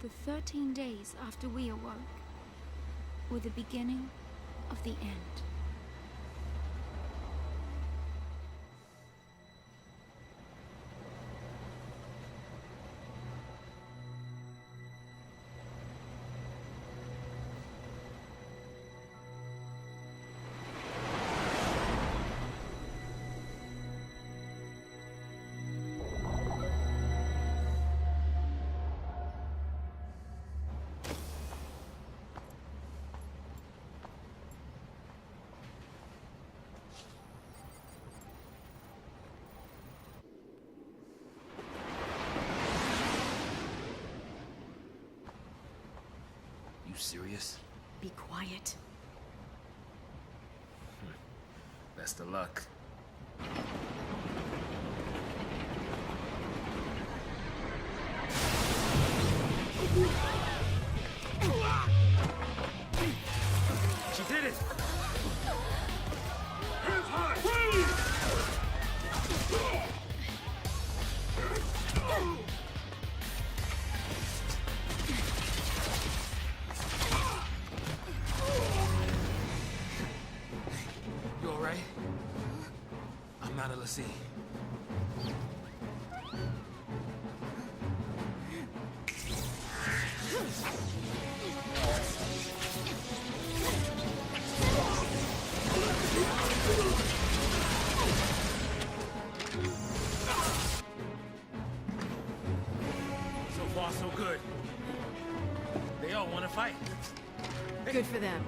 for 13 days after we awoke were the beginning of the end. Serious? Be quiet. Best of luck. She did it! Hands high! See. So far, so good. They all want to fight. Good for them.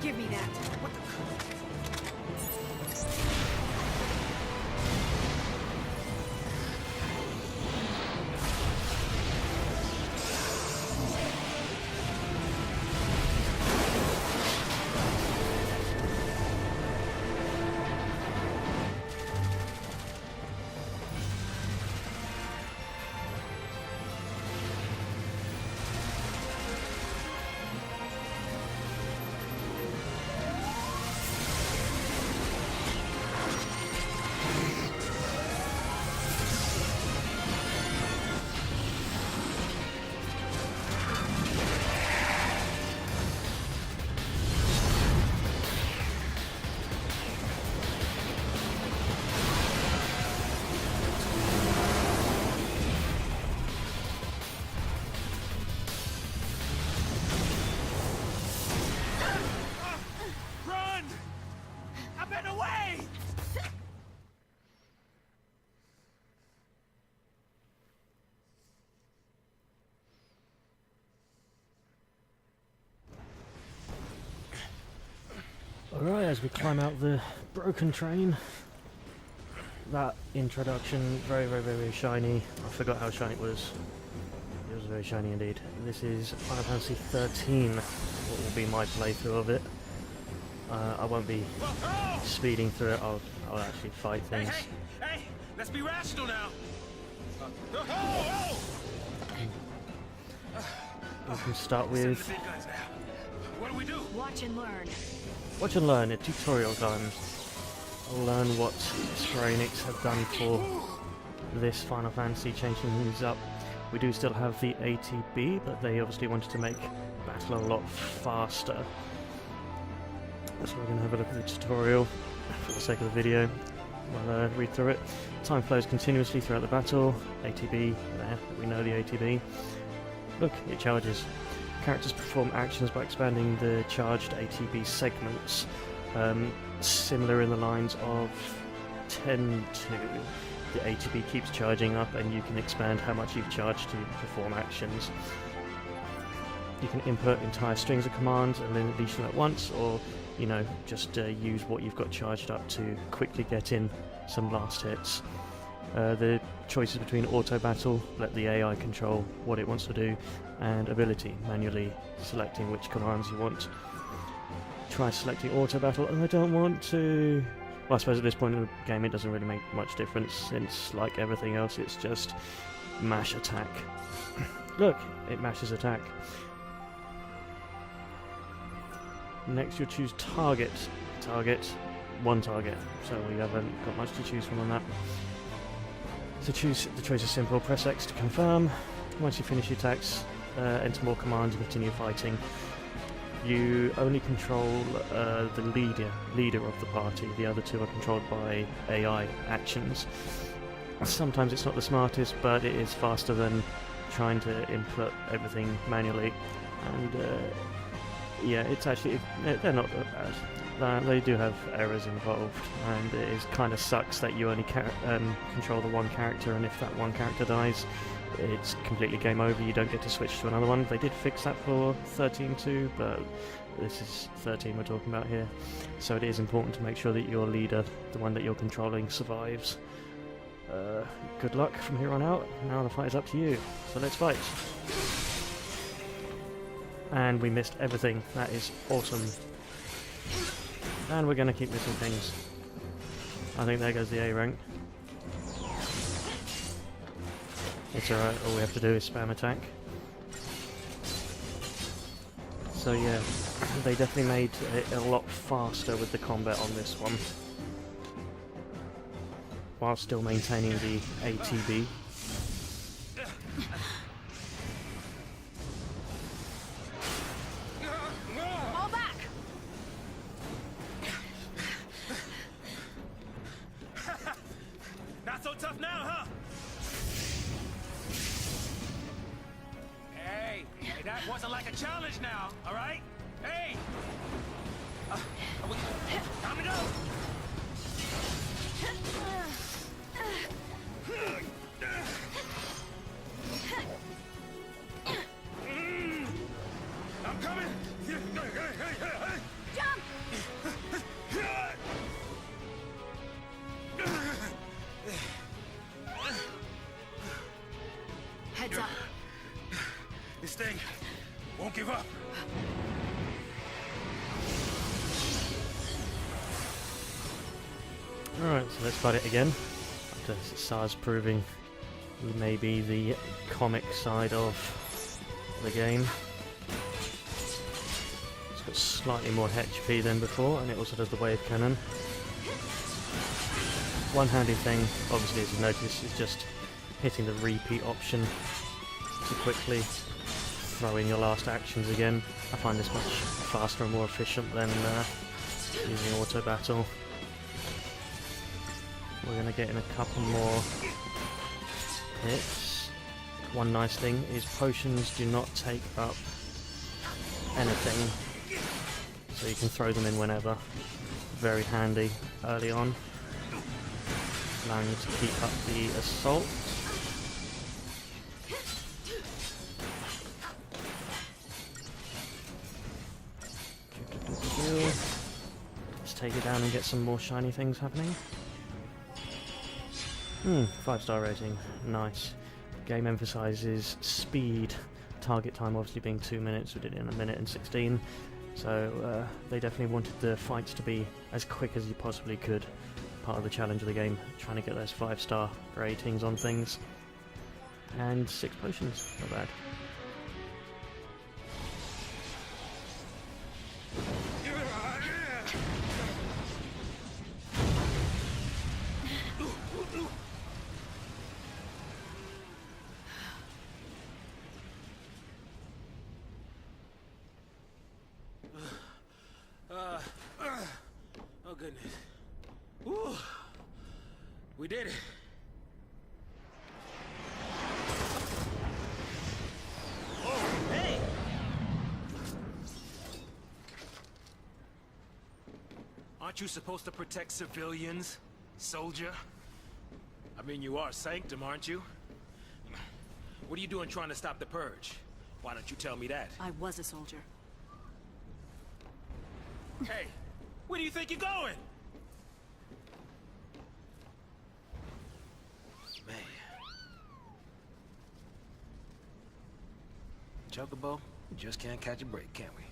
Give me that. What the... Alright, as we climb out the broken train, that introduction, very, very, very shiny. I forgot how shiny it was. It was very shiny indeed. This is Final Fantasy XIII, what will be my playthrough of it. I won't be speeding through it, I'll actually fight things. Hey, let's be rational now. We can start with... What do we do? Watch and learn. Watch and learn, a tutorial time. I'll learn what Square Enix have done for this Final Fantasy, changing things up. We do still have the ATB, but they obviously wanted to make battle a lot faster. So we're going to have a look at the tutorial for the sake of the video. We'll read through it. Time flows continuously throughout the battle. ATB, there, we know the ATB. Look, it charges. Characters perform actions by expanding the charged ATB segments, similar in the lines of 10-2. The ATB keeps charging up and you can expand how much you've charged to perform actions. You can input entire strings of commands and then unleash them at once, or just use what you've got charged up to quickly get in some last hits. The choices between auto battle, let the AI control what it wants to do, and ability, manually selecting which commands you want. try selecting auto battle, and I don't want to. Well, I suppose at this point in the game it doesn't really make much difference, since like everything else it's just mash attack. Look, it mashes attack. Next you'll choose target. Target, one target, so we haven't got much to choose from on that. So the choice is simple, press X to confirm. Once you finish your attacks, enter more commands and continue fighting. You only control the leader of the party. The other two are controlled by AI actions. Sometimes it's not the smartest, but it is faster than trying to input everything manually. And yeah, it's actually they're not that bad. They do have errors involved, and it kind of sucks that you only control the one character, and if that one character dies, it's completely game over. You don't get to switch to another one. They did fix that for 13.2, but this is 13 we're talking about here. So it is important to make sure that your leader, the one that you're controlling, survives. Good luck from here on out. Now the fight is up to you. So let's fight. And we missed everything. That is awesome. And we're going to keep missing things. I think there goes the A rank. It's alright, all we have to do is spam attack. So yeah, they definitely made it a lot faster with the combat on this one, while still maintaining the ATB. Fall back! Not so tough now, huh? Hey, that wasn't like a challenge now, all right? Hey! Time to go! I'm coming! Jump! Heads up. This thing won't give up. Alright, so let's fight it again. After SARS proving maybe the comic side of the game. It's got slightly more HP than before, and it also does the wave cannon. One handy thing, obviously, as you notice, is just hitting the repeat option to quickly throw in your last actions again. I find this much faster and more efficient than using auto battle. We're going to get in a couple more hits. One nice thing is potions do not take up anything, so you can throw them in whenever. Very handy early on, allowing you to keep up the assault. Let's take it down and get some more shiny things happening. 5-star rating, nice. Game emphasises speed, target time obviously being 2 minutes, we did it in 1 minute and 16, so they definitely wanted the fights to be as quick as you possibly could. Part of the challenge of the game, trying to get those 5-star ratings on things. And 6 potions, not bad. Oh goodness. Woo. We did it. Oh, hey! Aren't you supposed to protect civilians, soldier? I mean, you are Sanctum, aren't you? What are you doing trying to stop the Purge? Why don't you tell me that? I was a soldier. Hey, where do you think you're going? Man. Chocobo, we just can't catch a break, can we?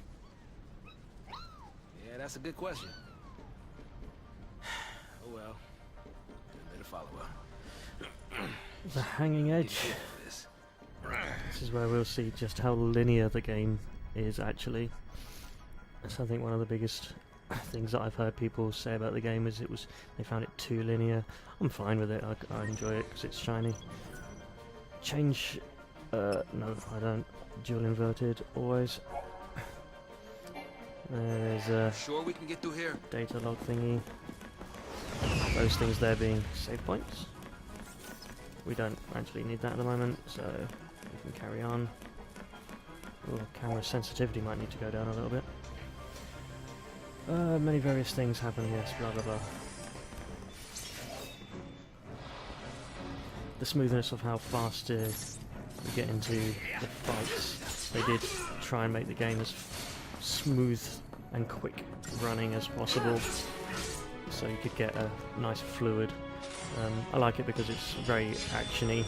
Yeah, Yeah, that's a good question. Oh well. Could've been a follow-up. The hanging edge. This. This is where we'll see just how linear the game is actually. That's I think one of the biggest things that I've heard people say about the game is they found it too linear. I'm fine with it. I enjoy it because it's shiny. Change. No, I don't. Dual inverted always. There's a Sure we can get through here? data log thingy. Those things there being save points. We don't actually need that at the moment, so we can carry on. Ooh, camera sensitivity might need to go down a little bit. Many various things happen, yes, blah blah blah. The smoothness of how fast we get into the fights. They did try and make the game as smooth and quick running as possible, so you could get a nice fluid. I like it because it's very actiony,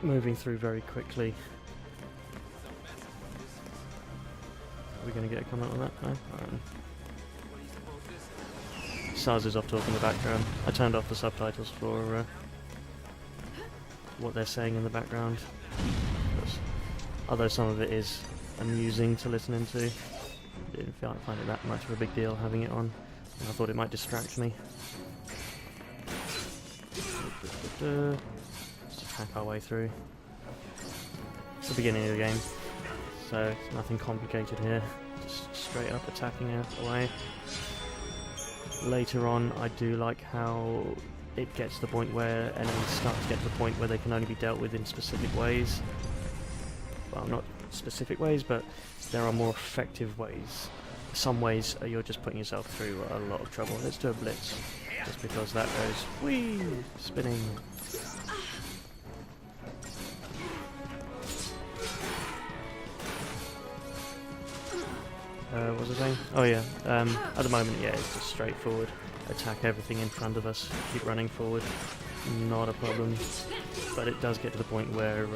moving through very quickly. Are we going to get a comment on that? No? Saz is off talking in the background. I turned off the subtitles for what they're saying in the background, although some of it is amusing to listen into. I didn't find it that much of a big deal having it on, and I thought it might distract me. Let's hack our way through. It's the beginning of the game, so it's nothing complicated here. Just straight up attacking away. Later on, I do like how it gets to the point where enemies start to get to the point where they can only be dealt with in specific ways. Well, not specific ways, but there are more effective ways. Some ways you're just putting yourself through a lot of trouble. Let's do a blitz, just because that goes whee, spinning. What was I saying? Oh yeah, at the moment, yeah, it's just straightforward. Attack everything in front of us, keep running forward, not a problem. But it does get to the point where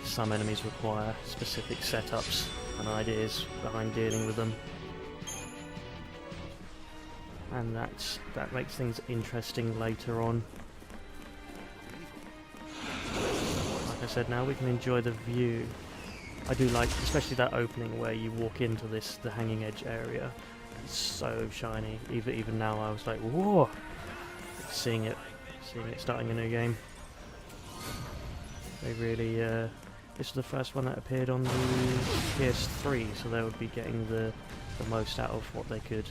some enemies require specific setups and ideas behind dealing with them. And that makes things interesting later on. Like I said, now we can enjoy the view. I do like, especially that opening where you walk into the hanging edge area. It's so shiny. Even now, I was like, whoa! Seeing it starting a new game. They really. This is the first one that appeared on the PS3, so they would be getting the most out of what they could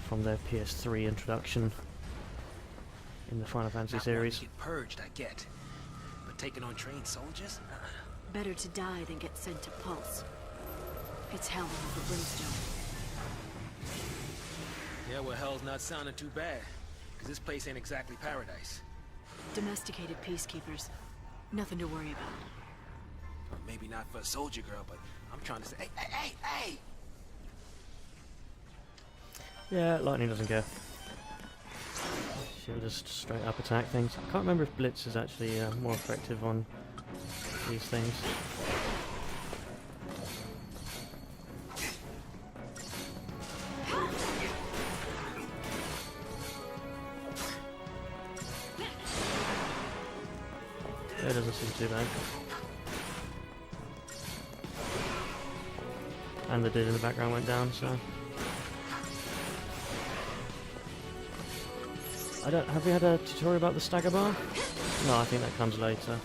from their PS3 introduction in the Final Fantasy series. Get purged, I get. But taking on trained soldiers? Better to die than get sent to Pulse. It's hell without the brimstone. Yeah, well, hell's not sounding too bad. Because this place ain't exactly paradise. Domesticated peacekeepers. Nothing to worry about. Well, maybe not for a soldier girl, but I'm trying to say, hey! Yeah, Lightning doesn't care. She'll just straight up attack things. I can't remember if Blitz is actually more effective on these things. It doesn't seem too bad. And the dude in the background went down, so... Have we had a tutorial about the stagger bar? No, I think that comes later.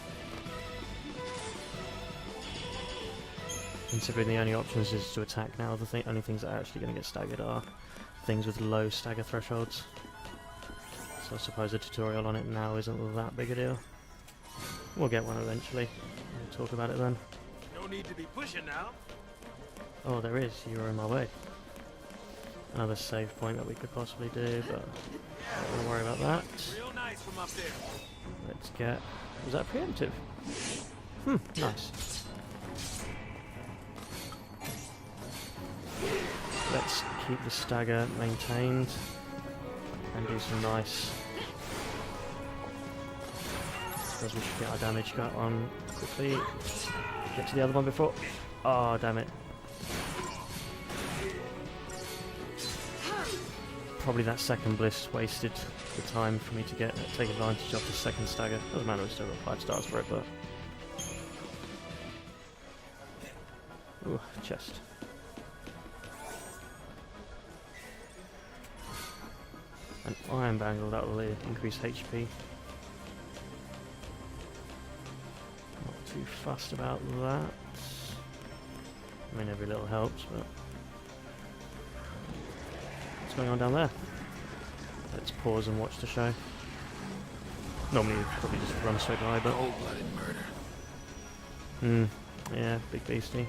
Considering the only options is to attack now, the only things that are actually going to get staggered are things with low stagger thresholds. So I suppose a tutorial on it now isn't that big a deal. We'll get one eventually. We'll talk about it then. No need to be pushing now. Oh, there is. You were in my way. Another save point that we could possibly do, but don't worry about that. Real nice from up there. Let's get... Was that preemptive? Nice. Let's keep the stagger maintained and do some nice... Because we should get our damage cut on quickly. Get to the other one before... Oh, damn it. probably that second bliss wasted the time for me to take advantage of the second stagger. Doesn't matter, we still got 5 stars for it, but... Ooh, chest. An iron bangle, that will increase HP. Not too fussed about that. I mean, every little helps, but... What's going on down there? Let's pause and watch the show. Normally you'd probably just run straight by, but... Cold-blooded murder. Yeah, big beastie.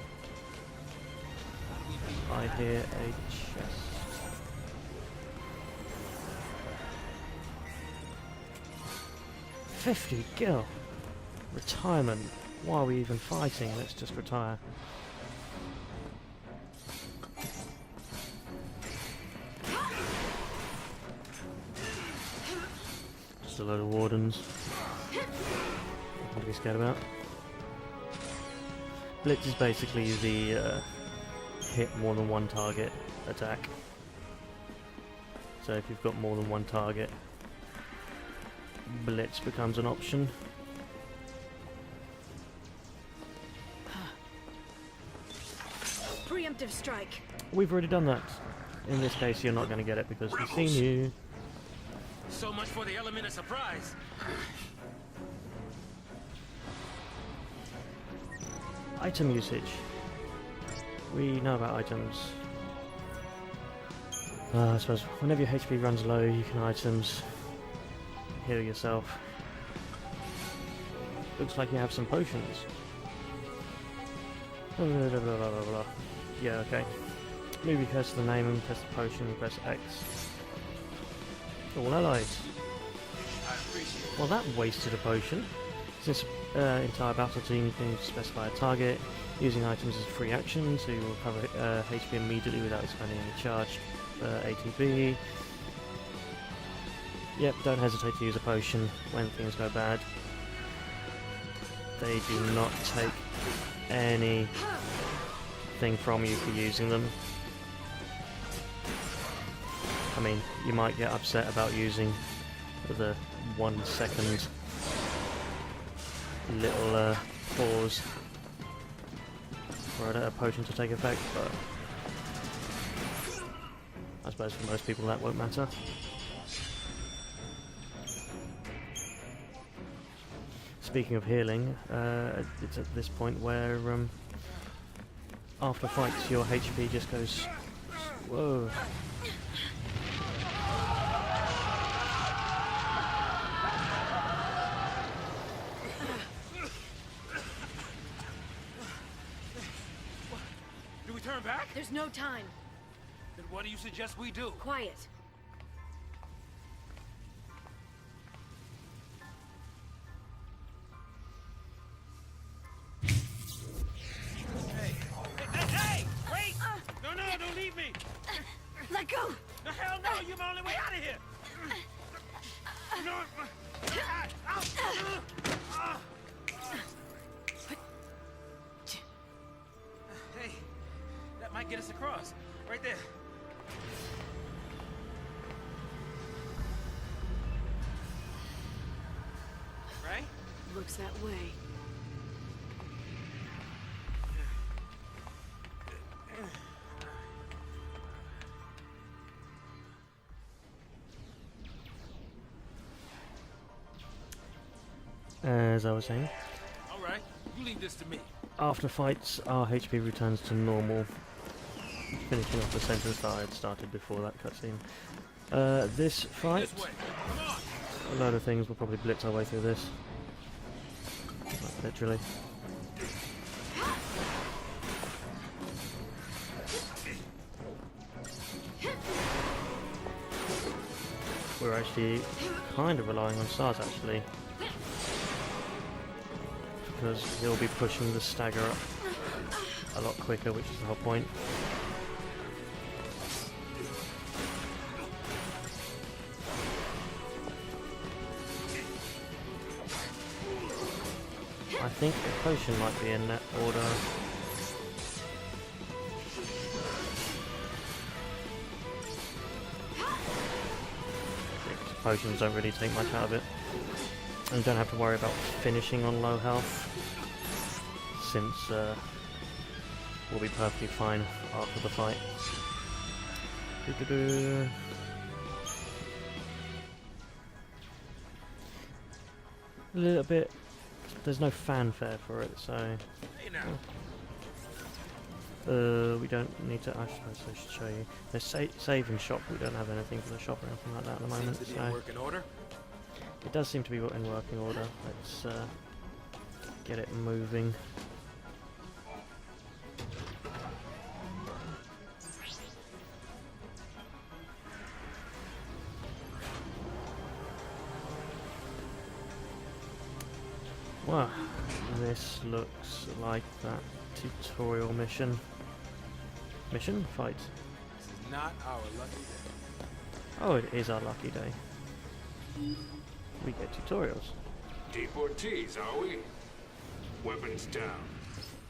I hear a chest. $50 gil! Retirement. Why are we even fighting? Let's just retire. Just a load of wardens. Nothing to be scared about. Blitz is basically the hit more than one target attack. So if you've got more than one target, Blitz becomes an option. Preemptive strike. We've already done that. In this case, you're not going to get it because we've seen you. So much for the element of surprise. Item usage. We know about items. I suppose whenever your HP runs low, you can items. Heal yourself. Looks like you have some potions. Blah, blah, blah, blah, blah, blah. Yeah, okay. Move your cursor to the name and press the potion and press X. All allies. Well, that wasted a potion. Since entire battle team can specify a target, using items as a free action to recover HP immediately without spending any charge ATB. Yep, don't hesitate to use a potion when things go bad. They do not take anything from you for using them. I mean, you might get upset about using the 1 second little pause for a potion to take effect, but I suppose for most people that won't matter. Speaking of healing, it's at this point where after fights your HP just goes... Whoa. Do we turn back? There's no time. Then what do you suggest we do? Quiet. Hey! Wait! No, don't leave me! Let go! No, hell no! You're my only way out of here! No! Hey, that might get us across. Right there. Right? Looks that way. As I was saying, Alright, you leave this to me. after fights, our HP returns to normal, finishing off the sentence that I had started before that cutscene. This fight, This way. Come on! a load of things, we'll probably blitz our way through this. Like, literally. We're actually kind of relying on stars, actually. Because he'll be pushing the stagger up a lot quicker, which is the whole point. I think the potion might be in that order. potions don't really take much out of it. And you don't have to worry about finishing on low health, since we'll be perfectly fine after the fight. Doo-doo-doo. A little bit. There's no fanfare for it, so. Hey now. We don't need to. I suppose I should show you. There's save and shop. We don't have anything for the shop or anything like that at the moment. Seems to be in working order. It does seem to be in working order. Let's get it moving. Wow, this looks like that tutorial mission. Mission? Fight. This is not our lucky day. Oh, it is our lucky day. We get tutorials. Deportees, are we? Weapons down.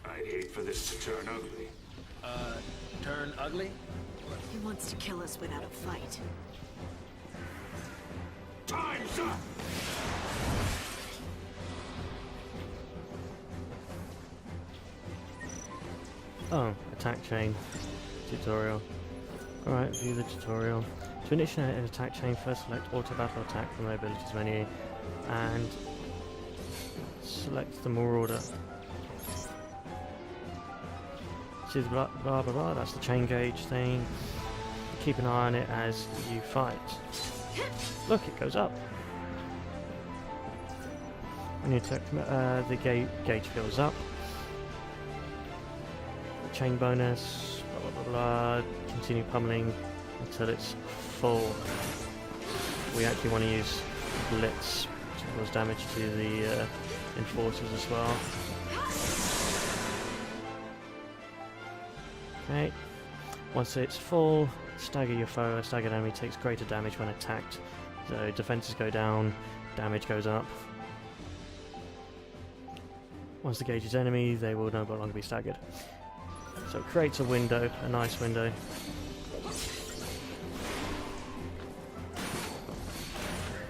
I'd hate for this to turn ugly. Turn ugly? He wants to kill us without a fight. Time's up! Oh, attack chain tutorial. Alright, view the tutorial. To initiate an attack chain, first select auto battle attack from the abilities menu and select the Marauder. See the blah blah blah, that's the chain gauge thing. Keep an eye on it as you fight. Look, it goes up. When you attack, the gauge fills up. Chain bonus, blah blah blah blah. Continue pummeling until it's full. We actually want to use Blitz to cause damage to the enforcers as well. Okay. Once it's full, stagger your foe. A staggered enemy takes greater damage when attacked. So defenses go down, damage goes up. Once the gauge is enemy, they will no longer be staggered. So it creates a window, a nice window.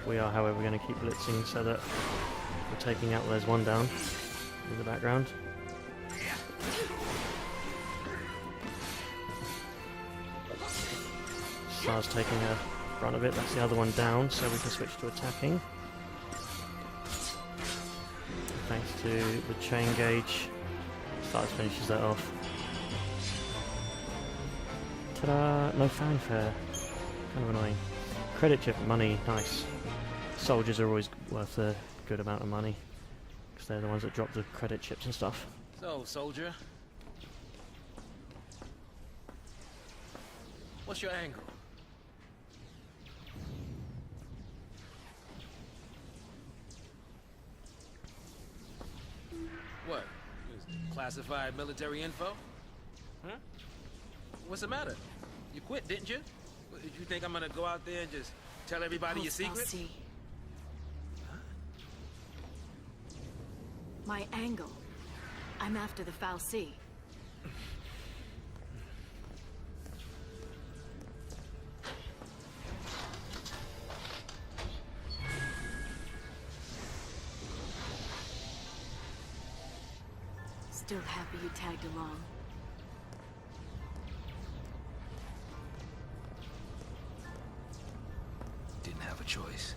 We are, however, going to keep blitzing so that we're taking out. There's one down in the background. Star's taking a run of it. That's the other one down, so we can switch to attacking. Thanks to the chain gauge, Star finishes that off. Ta-da! No fanfare. Kind of annoying. Credit chip money, nice. Soldiers are always worth a good amount of money, because they're the ones that drop the credit chips and stuff. So, soldier. What's your angle? What? Classified military info? Huh? What's the matter? You quit, didn't you? Did you think I'm gonna go out there and just tell everybody your secrets? Huh? My angle. I'm after the Fal'Cie. Still happy you tagged along. Didn't have a choice.